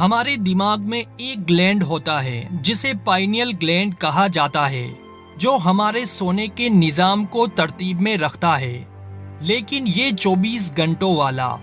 ہمارے دماغ میں ایک گلینڈ ہوتا ہے جسے پائنیل گلینڈ کہا جاتا ہے، جو ہمارے سونے کے نظام کو ترتیب میں رکھتا ہے۔ لیکن یہ 24 گھنٹوں والا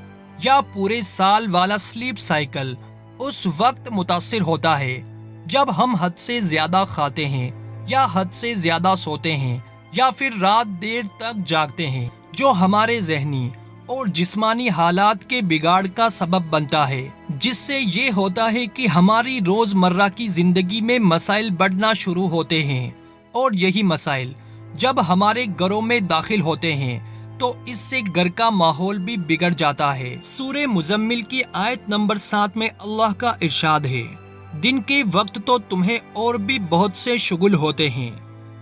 یا پورے سال والا سلیپ سائیکل اس وقت متاثر ہوتا ہے جب ہم حد سے زیادہ کھاتے ہیں یا حد سے زیادہ سوتے ہیں یا پھر رات دیر تک جاگتے ہیں، جو ہمارے ذہنی اور جسمانی حالات کے بگاڑ کا سبب بنتا ہے، جس سے یہ ہوتا ہے کہ ہماری روزمرہ کی زندگی میں مسائل بڑھنا شروع ہوتے ہیں، اور یہی مسائل جب ہمارے گھروں میں داخل ہوتے ہیں تو اس سے گھر کا ماحول بھی بگڑ جاتا ہے۔ سورہ مزمل کی آیت نمبر 7 میں اللہ کا ارشاد ہے، دن کے وقت تو تمہیں اور بھی بہت سے شغل ہوتے ہیں،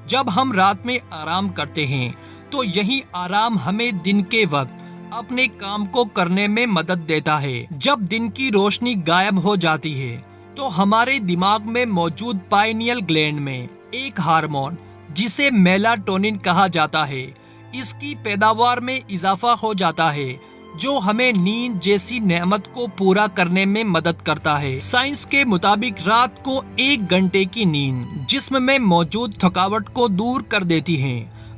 جب ہم رات میں آرام کرتے ہیں تو یہی آرام ہمیں دن کے وقت اپنے کام کو کرنے میں مدد دیتا ہے۔ جب دن کی روشنی غائب ہو جاتی ہے تو ہمارے دماغ میں موجود پائنیل گلینڈ میں ایک ہارمون جسے میلاٹونن کہا جاتا ہے، اس کی پیداوار میں اضافہ ہو جاتا ہے، جو ہمیں نیند جیسی نعمت کو پورا کرنے میں مدد کرتا ہے۔ سائنس کے مطابق رات کو 1 گھنٹے کی نیند جسم میں موجود تھکاوٹ کو دور کر دیتی ہے،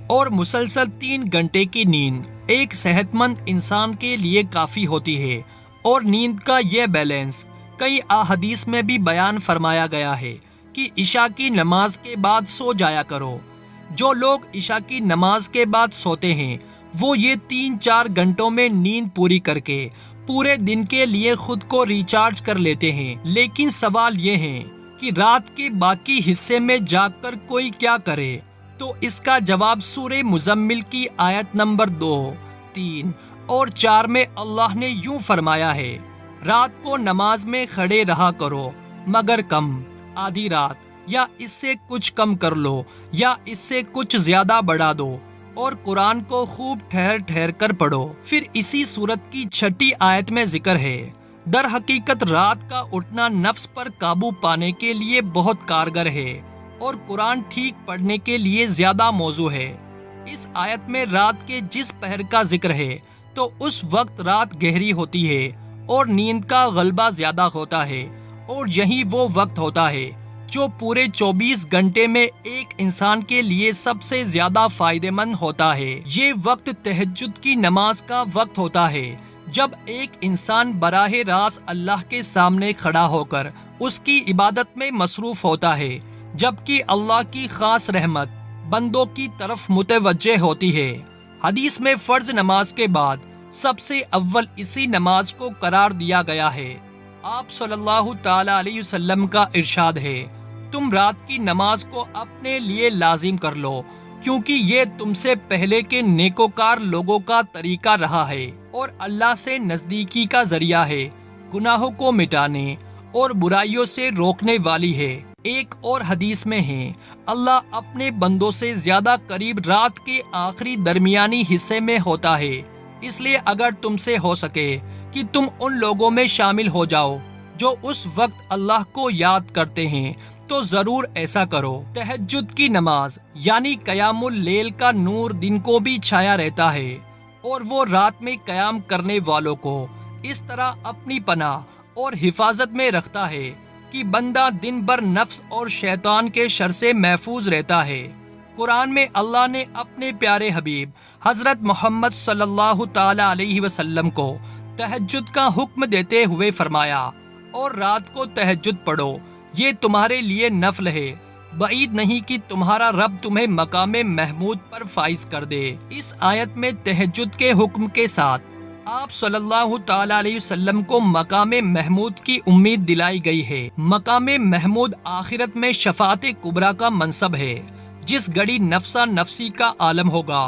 اور مسلسل 3 گھنٹے کی نیند ایک صحت مند انسان کے لیے کافی ہوتی ہے۔ اور نیند کا یہ بیلنس کئی احادیث میں بھی بیان فرمایا گیا ہے کہ عشاء کی نماز کے بعد سو جایا کرو۔ جو لوگ عشاء کی نماز کے بعد سوتے ہیں وہ یہ 3-4 گھنٹوں میں نیند پوری کر کے پورے دن کے لیے خود کو ریچارج کر لیتے ہیں۔ لیکن سوال یہ ہے کہ رات کے باقی حصے میں جاگ کر کوئی کیا کرے؟ تو اس کا جواب سورہ مزمل کی آیت نمبر 2، 3 اور 4 میں اللہ نے یوں فرمایا ہے، رات کو نماز میں کھڑے رہا کرو مگر کم، آدھی رات یا اس سے کچھ کم کر لو یا اس سے کچھ زیادہ بڑھا دو، اور قرآن کو خوب ٹھہر ٹھہر کر پڑھو۔ پھر اسی سورت کی 6 آیت میں ذکر ہے، در حقیقت رات کا اٹھنا نفس پر قابو پانے کے لیے بہت کارگر ہے اور قرآن ٹھیک پڑھنے کے لیے زیادہ موزوں ہے۔ اس آیت میں رات کے جس پہر کا ذکر ہے تو اس وقت رات گہری ہوتی ہے اور نیند کا غلبہ زیادہ ہوتا ہے، اور یہی وہ وقت ہوتا ہے جو پورے 24 گھنٹے میں ایک انسان کے لیے سب سے زیادہ فائدہ مند ہوتا ہے۔ یہ وقت تہجد کی نماز کا وقت ہوتا ہے، جب ایک انسان براہ راست اللہ کے سامنے کھڑا ہو کر اس کی عبادت میں مصروف ہوتا ہے، جبکہ اللہ کی خاص رحمت بندوں کی طرف متوجہ ہوتی ہے۔ حدیث میں فرض نماز کے بعد سب سے اول اسی نماز کو قرار دیا گیا ہے۔ آپ صلی اللہ تعالی علیہ وسلم کا ارشاد ہے، تم رات کی نماز کو اپنے لیے لازم کر لو، کیونکہ یہ تم سے پہلے کے نیکوکار لوگوں کا طریقہ رہا ہے اور اللہ سے نزدیکی کا ذریعہ ہے، گناہوں کو مٹانے اور برائیوں سے روکنے والی ہے۔ ایک اور حدیث میں ہے، اللہ اپنے بندوں سے زیادہ قریب رات کے آخری درمیانی حصے میں ہوتا ہے، اس لیے اگر تم سے ہو سکے کہ تم ان لوگوں میں شامل ہو جاؤ جو اس وقت اللہ کو یاد کرتے ہیں تو ضرور ایسا کرو۔ تہجد کی نماز یعنی قیام اللیل کا نور دن کو بھی چھایا رہتا ہے، اور وہ رات میں قیام کرنے والوں کو اس طرح اپنی پناہ اور حفاظت میں رکھتا ہے کہ بندہ دن بھر نفس اور شیطان کے شر سے محفوظ رہتا ہے۔ قرآن میں اللہ نے اپنے پیارے حبیب حضرت محمد صلی اللہ تعالی علیہ وسلم کو تہجد کا حکم دیتے ہوئے فرمایا، اور رات کو تہجد پڑھو، یہ تمہارے لیے نفل ہے، بعید نہیں کہ تمہارا رب تمہیں مقام محمود پر فائز کر دے۔ اس آیت میں تہجد کے حکم کے ساتھ آپ صلی اللہ تعالی علیہ وسلم کو مقام محمود کی امید دلائی گئی ہے۔ مقام محمود آخرت میں شفاعت کبریٰ کا منصب ہے، جس گھڑی نفسا نفسی کا عالم ہوگا،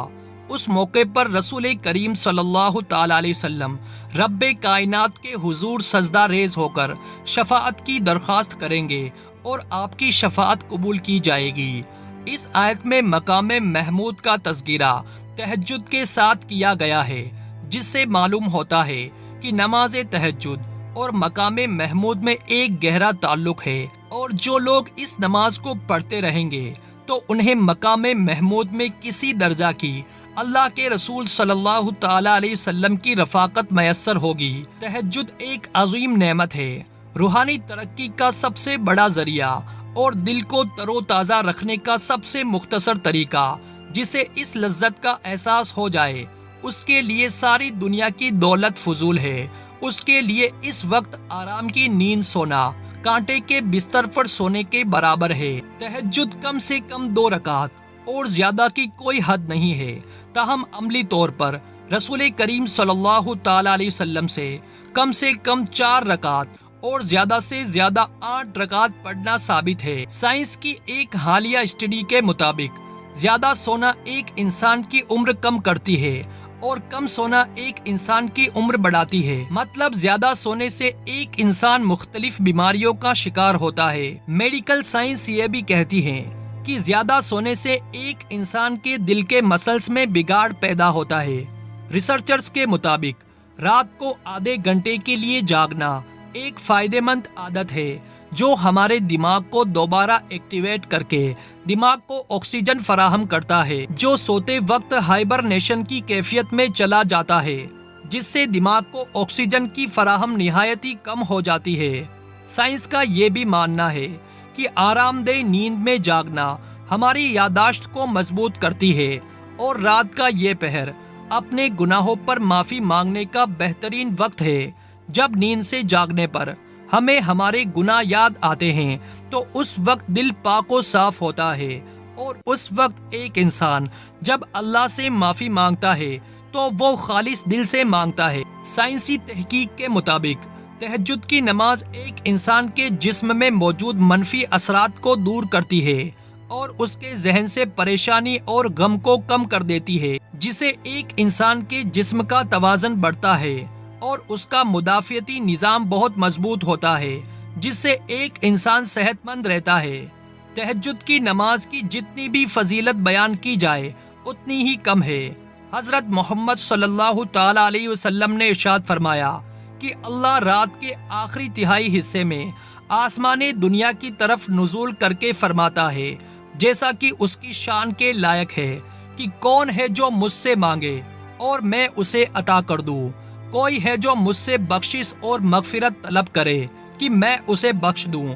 اس موقع پر رسول کریم صلی اللہ تعالی علیہ وسلم رب کائنات کے حضور سجدہ ریز ہو کر شفاعت کی درخواست کریں گے اور آپ کی شفاعت قبول کی جائے گی۔ اس آیت میں مقام محمود کا تذکرہ تہجد کے ساتھ کیا گیا ہے، جس سے معلوم ہوتا ہے کہ نماز تہجد اور مقام محمود میں ایک گہرا تعلق ہے، اور جو لوگ اس نماز کو پڑھتے رہیں گے تو انہیں مقام محمود میں کسی درجہ کی اللہ کے رسول صلی اللہ تعالی علیہ وسلم کی رفاقت میسر ہوگی۔ تہجد ایک عظیم نعمت ہے روحانی ترقی کا سب سے بڑا ذریعہ اور دل کو تر و تازہ رکھنے کا سب سے مختصر طریقہ جسے اس لذت کا احساس ہو جائے اس کے لیے ساری دنیا کی دولت فضول ہے۔ اس کے لیے اس وقت آرام کی نیند سونا کانٹے کے بستر پر سونے کے برابر ہے۔ تہجد کم سے کم 2 رکعت اور زیادہ کی کوئی حد نہیں ہے، تاہم عملی طور پر رسول کریم صلی اللہ تعالی علیہ وسلم سے کم 4 رکعت اور زیادہ سے زیادہ 8 رکعت پڑھنا ثابت ہے۔ سائنس کی ایک حالیہ اسٹڈی کے مطابق زیادہ سونا ایک انسان کی عمر کم کرتی ہے اور کم سونا ایک انسان کی عمر بڑھاتی ہے۔ مطلب زیادہ سونے سے ایک انسان مختلف بیماریوں کا شکار ہوتا ہے۔ میڈیکل سائنس یہ بھی کہتی ہے کہ زیادہ سونے سے ایک انسان کے دل کے مسلز میں بگاڑ پیدا ہوتا ہے۔ ریسرچرز کے مطابق رات کو آدھے گھنٹے کے لیے جاگنا ایک فائدہ مند عادت ہے جو ہمارے دماغ کو دوبارہ ایکٹیویٹ کر کے دماغ کو آکسیجن فراہم کرتا ہے، جو سوتے وقت ہائبرنیشن کی کیفیت میں چلا جاتا ہے، جس سے دماغ کو آکسیجن کی فراہم نہایت ہی کم ہو جاتی ہے۔ سائنس کا یہ بھی ماننا ہے کہ آرام دہ نیند میں جاگنا ہماری یادداشت کو مضبوط کرتی ہے اور رات کا یہ پہر اپنے گناہوں پر معافی مانگنے کا بہترین وقت ہے۔ جب نیند سے جاگنے پر ہمیں ہمارے گناہ یاد آتے ہیں تو اس وقت دل پاک و صاف ہوتا ہے، اور اس وقت ایک انسان جب اللہ سے معافی مانگتا ہے تو وہ خالص دل سے مانگتا ہے۔ سائنسی تحقیق کے مطابق تہجد کی نماز ایک انسان کے جسم میں موجود منفی اثرات کو دور کرتی ہے اور اس کے ذہن سے پریشانی اور غم کو کم کر دیتی ہے، جس سے ایک انسان کے جسم کا توازن بڑھتا ہے اور اس کا مدافعتی نظام بہت مضبوط ہوتا ہے، جس سے ایک انسان صحت مند رہتا ہے۔ تہجد کی نماز کی جتنی بھی فضیلت بیان کی جائے اتنی ہی کم ہے۔ حضرت محمد صلی اللہ تعالی علیہ وسلم نے ارشاد فرمایا کہ اللہ رات کے آخری تہائی حصے میں آسمان دنیا کی طرف نزول کر کے فرماتا ہے، جیسا کہ اس کی شان کے لائق ہے کہ کون ہے جو مجھ سے مانگے اور میں اسے عطا کر دوں، کوئی ہے جو مجھ سے بخشش اور مغفرت طلب کرے کہ میں اسے بخش دوں۔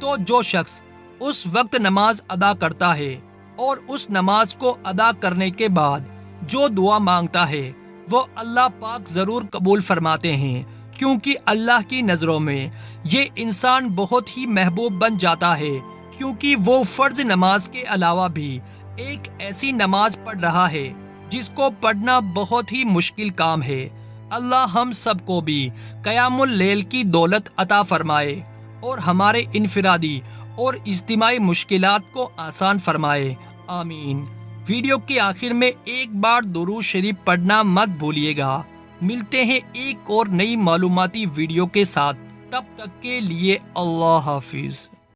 تو جو شخص اس وقت نماز ادا کرتا ہے اور اس نماز کو ادا کرنے کے بعد جو دعا مانگتا ہے وہ اللہ پاک ضرور قبول فرماتے ہیں، کیونکہ اللہ کی نظروں میں یہ انسان بہت ہی محبوب بن جاتا ہے، کیونکہ وہ فرض نماز کے علاوہ بھی ایک ایسی نماز پڑھ رہا ہے جس کو پڑھنا بہت ہی مشکل کام ہے۔ اللہ ہم سب کو بھی قیام اللیل کی دولت عطا فرمائے اور ہمارے انفرادی اور اجتماعی مشکلات کو آسان فرمائے، آمین۔ ویڈیو کے آخر میں ایک بار درود شریف پڑھنا مت بھولیے گا۔ ملتے ہیں ایک اور نئی معلوماتی ویڈیو کے ساتھ، تب تک کے لیے اللہ حافظ۔